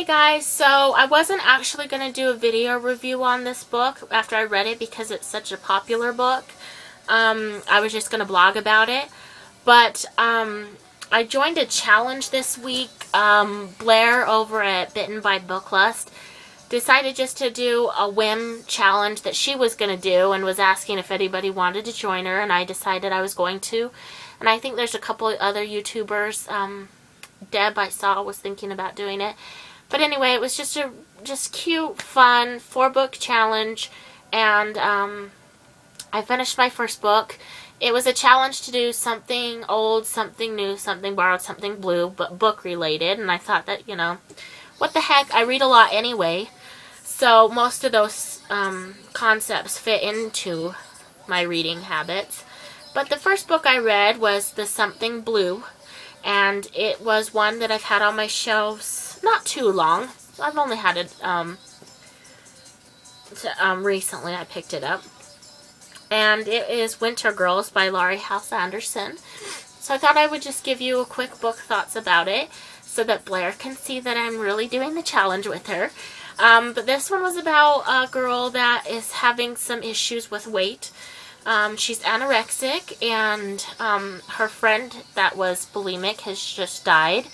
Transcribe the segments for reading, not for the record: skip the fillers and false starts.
Hey guys, so I wasn't actually going to do a video review on this book after I read it because it's such a popular book. I was just going to blog about it. But I joined a challenge this week. Blair over at Bitten by Booklust decided just to do a whim challenge that she was going to do and was asking if anybody wanted to join her, and I decided I was going to. And I think there's a couple of other YouTubers. Deb, I saw, was thinking about doing it. But anyway, it was just a cute, fun 4-book challenge, and I finished my first book. It was a challenge to do something old, something new, something borrowed, something blue, but book related, and I thought that, you know, what the heck, I read a lot anyway, so most of those concepts fit into my reading habits. But the first book I read was The Something Blue, and it was one that I've had on my shelves not too long. I've only had it recently. I picked it up. And it is Wintergirls by Laurie Anderson. So I thought I would just give you a quick book thoughts about it so that Blair can see that I'm really doing the challenge with her. But this one was about a girl that is having some issues with weight. She's anorexic, and her friend that was bulimic has just died.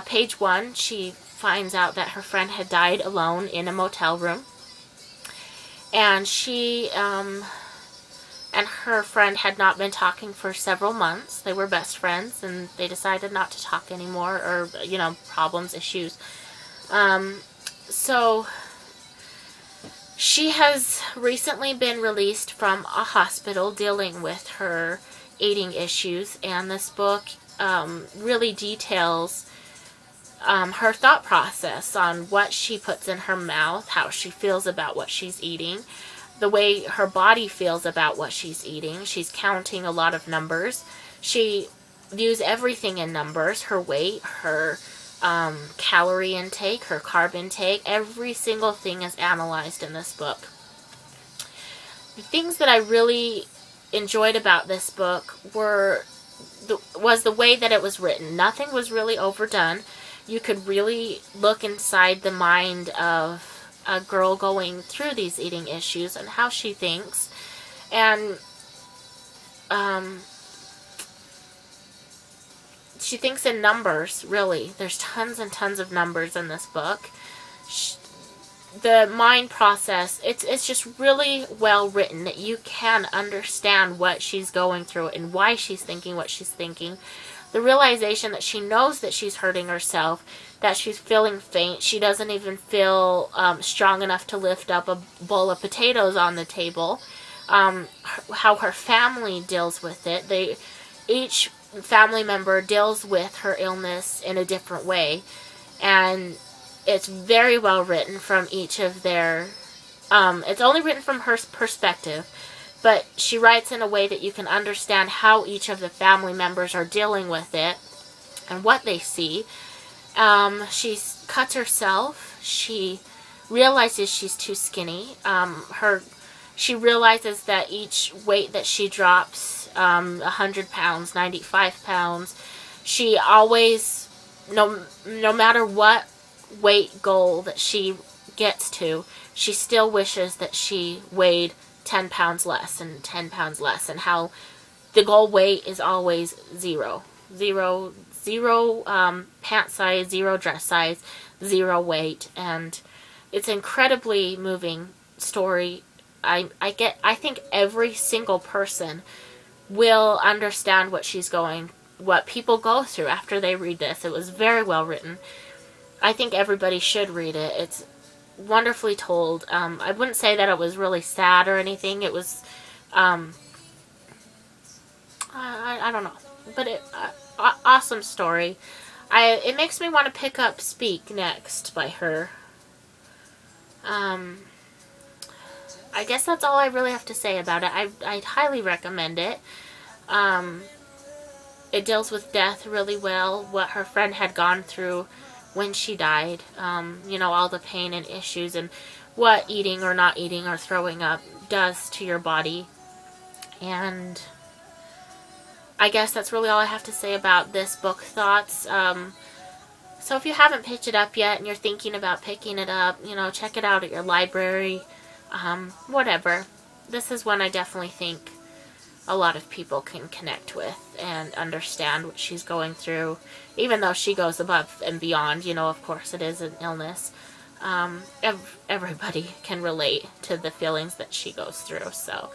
Page 1, she finds out that her friend had died alone in a motel room. And she and her friend had not been talking for several months. They were best friends, and they decided not to talk anymore, or, you know, problems, issues. So she has recently been released from a hospital dealing with her eating issues, and this book really details her thought process on what she puts in her mouth, how she feels about what she's eating, the way her body feels about what she's eating. She's counting a lot of numbers. She views everything in numbers, her weight, her calorie intake, her carb intake. Every single thing is analyzed in this book. The things that I really enjoyed about this book was the way that it was written. Nothing was really overdone. You could really look inside the mind of a girl going through these eating issues and how she thinks. And she thinks in numbers, really. There's tons and tons of numbers in this book. The mind process, it's just really well written that you can understand what she's going through and why she's thinking what she's thinking. The realization that she knows that she's hurting herself, that she's feeling faint. She doesn't even feel strong enough to lift up a bowl of potatoes on the table. How her family deals with it. Each family member deals with her illness in a different way. And it's very well written from each of their... it's only written from her perspective. But she writes in a way that you can understand how each of the family members are dealing with it and what they see. She cuts herself. She realizes she's too skinny. She realizes that each weight that she drops, 100 pounds, 95 pounds, she always, no matter what weight goal that she gets to, she still wishes that she weighed 10 pounds less and 10 pounds less, and how the goal weight is always zero pant size, 0 dress size, 0 weight. And it's an incredibly moving story. I think every single person will understand what people go through after they read this. It was very well written. I think everybody should read it. It's wonderfully told. I wouldn't say that it was really sad or anything. It was, I don't know, but awesome story. It makes me want to pick up Speak next by her. I guess that's all I really have to say about it. I'd highly recommend it. It deals with death really well, what her friend had gone through when she died, you know, all the pain and issues and what eating or not eating or throwing up does to your body. And I guess that's really all I have to say about this book thoughts. So if you haven't picked it up yet and you're thinking about picking it up, check it out at your library, whatever. This is one I definitely think a lot of people can connect with and understand what she's going through, even though she goes above and beyond. Of course it is an illness. Everybody can relate to the feelings that she goes through. So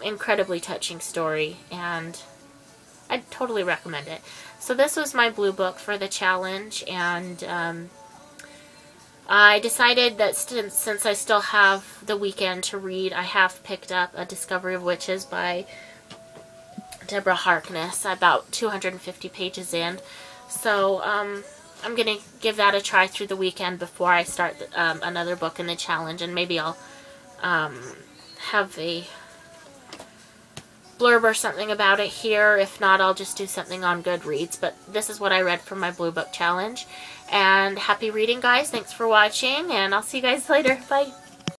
incredibly touching story, and I totally recommend it. So this was my blue book for the challenge, and I decided that since I still have the weekend to read, I have picked up A Discovery of Witches by Deborah Harkness, about 250 pages in. So I'm going to give that a try through the weekend before I start another book in the challenge, and maybe I'll have a blurb or something about it here. If not, I'll just do something on Goodreads. But this is what I read from my Blue Book Challenge. And happy reading, guys. Thanks for watching, and I'll see you guys later. Bye.